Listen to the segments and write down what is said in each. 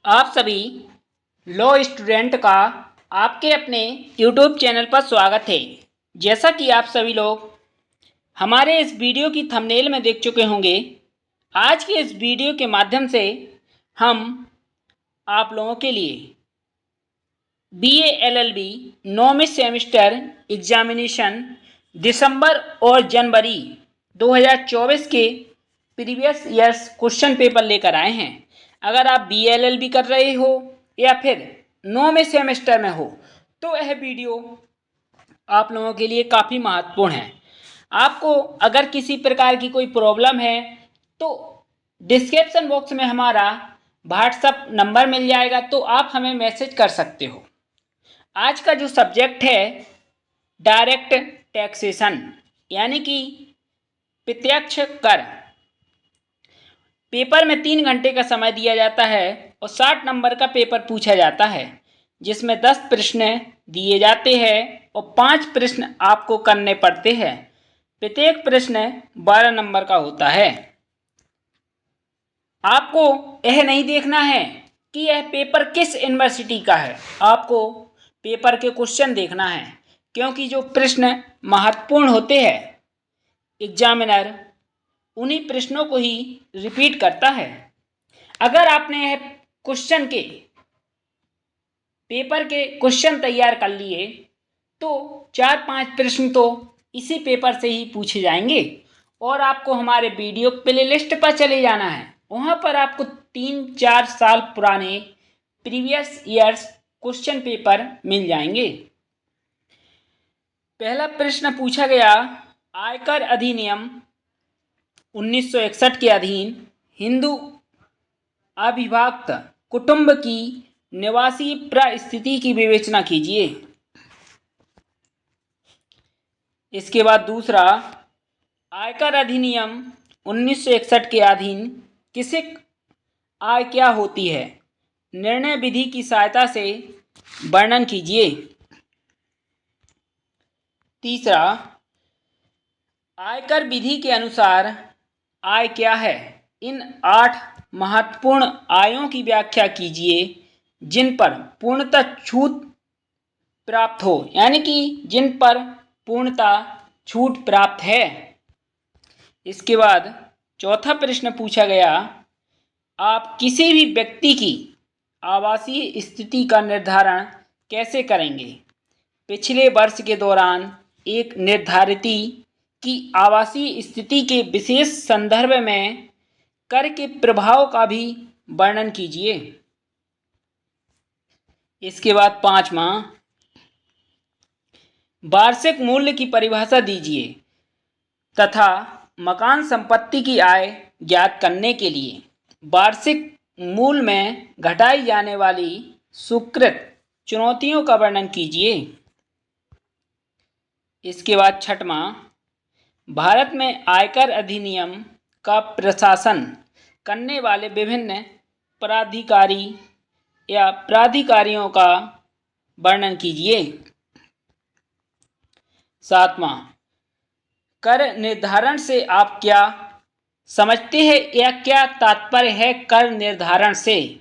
आप सभी law student का आपके अपने यूट्यूब चैनल पर स्वागत है। जैसा कि आप सभी लोग हमारे इस वीडियो की थंबनेल में देख चुके होंगे, आज के इस वीडियो के माध्यम से हम आप लोगों के लिए BA LLB 9वीं सेमेस्टर एग्जामिनेशन दिसंबर और जनवरी 2024 के प्रीवियस ईयर्स क्वेश्चन पेपर लेकर आए हैं। अगर आप BA LLB कर रहे हो या फिर 9वें सेमेस्टर में हो तो यह वीडियो आप लोगों के लिए काफ़ी महत्वपूर्ण है। आपको अगर किसी प्रकार की कोई प्रॉब्लम है तो डिस्क्रिप्शन बॉक्स में हमारा व्हाट्सएप नंबर मिल जाएगा, तो आप हमें मैसेज कर सकते हो। आज का जो सब्जेक्ट है डायरेक्ट टैक्सेशन यानी कि प्रत्यक्ष कर। पेपर में 3 घंटे का समय दिया जाता है और 60 नंबर का पेपर पूछा जाता है, जिसमें 10 प्रश्न दिए जाते हैं और 5 प्रश्न आपको करने पड़ते हैं। प्रत्येक प्रश्न 12 नंबर का होता है। आपको यह नहीं देखना है कि यह पेपर किस यूनिवर्सिटी का है, आपको पेपर के क्वेश्चन देखना है, क्योंकि जो प्रश्न महत्वपूर्ण होते हैं एग्जामिनर उन्हीं प्रश्नों को ही रिपीट करता है। अगर आपने यह क्वेश्चन के पेपर के क्वेश्चन तैयार कर लिए तो 4-5 प्रश्न तो इसी पेपर से ही पूछे जाएंगे और आपको हमारे वीडियो प्लेलिस्ट पर चले जाना है। वहाँ पर आपको 3-4 साल पुराने प्रीवियस ईयर्स क्वेश्चन पेपर मिल जाएंगे। पहला प्रश्न पूछा गया, आयकर अधिनियम 1961 के अधीन हिंदू अविभक्त कुटुंब की निवासी परिस्थिति की विवेचना कीजिए। इसके बाद दूसरा, आयकर अधिनियम 1961 के अधीन किसी आय क्या होती है, निर्णय विधि की सहायता से वर्णन कीजिए। तीसरा, आयकर विधि के अनुसार आय क्या है, इन 8 महत्वपूर्ण आयों की व्याख्या कीजिए जिन पर पूर्णतः छूट प्राप्त हो, यानी कि जिन पर पूर्णतः छूट प्राप्त है। इसके बाद चौथा प्रश्न पूछा गया, आप किसी भी व्यक्ति की आवासीय स्थिति का निर्धारण कैसे करेंगे, पिछले वर्ष के दौरान एक निर्धारित की आवासीय स्थिति के विशेष संदर्भ में कर के प्रभाव का भी वर्णन कीजिए। इसके बाद 5वां, वार्षिक मूल्य की परिभाषा दीजिए तथा मकान संपत्ति की आय ज्ञात करने के लिए वार्षिक मूल्य में घटाई जाने वाली स्वीकृत चुनौतियों का वर्णन कीजिए। इसके बाद 6वां, भारत में आयकर अधिनियम का प्रशासन करने वाले विभिन्न प्राधिकारी या प्राधिकारियों का वर्णन कीजिए। 7वां, कर निर्धारण से आप क्या समझते हैं या क्या तात्पर्य है कर निर्धारण से,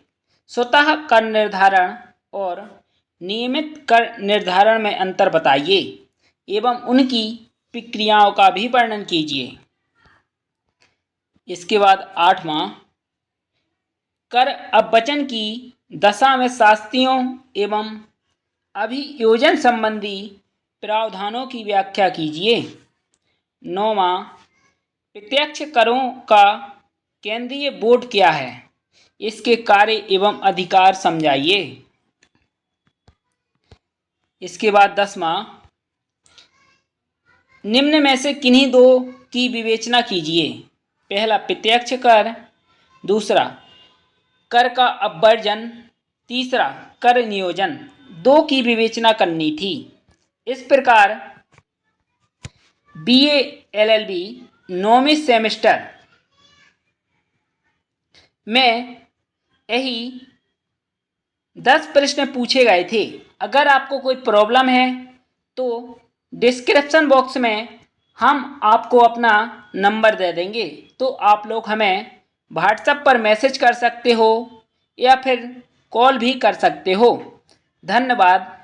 स्वतः कर निर्धारण और नियमित कर निर्धारण में अंतर बताइए एवं उनकी प्रक्रियाओं का भी वर्णन कीजिए। इसके बाद 8वां, कर अवचन की दशा में शास्तियों एवं अभियोजन संबंधी प्रावधानों की व्याख्या कीजिए। 9वां, प्रत्यक्ष करों का केंद्रीय बोर्ड क्या है, इसके कार्य एवं अधिकार समझाइए। इसके बाद 10वां, निम्न में से किन्हीं 2 की विवेचना कीजिए। पहला प्रत्यक्ष कर, दूसरा कर का अपवर्जन, तीसरा कर नियोजन। 2 की विवेचना करनी थी। इस प्रकार BA LLB 9वीं सेमेस्टर में यही 10 प्रश्न पूछे गए थे। अगर आपको कोई प्रॉब्लम है तो डिस्क्रिप्शन बॉक्स में हम आपको अपना नंबर दे देंगे, तो आप लोग हमें व्हाट्सएप पर मैसेज कर सकते हो या फिर कॉल भी कर सकते हो। धन्यवाद।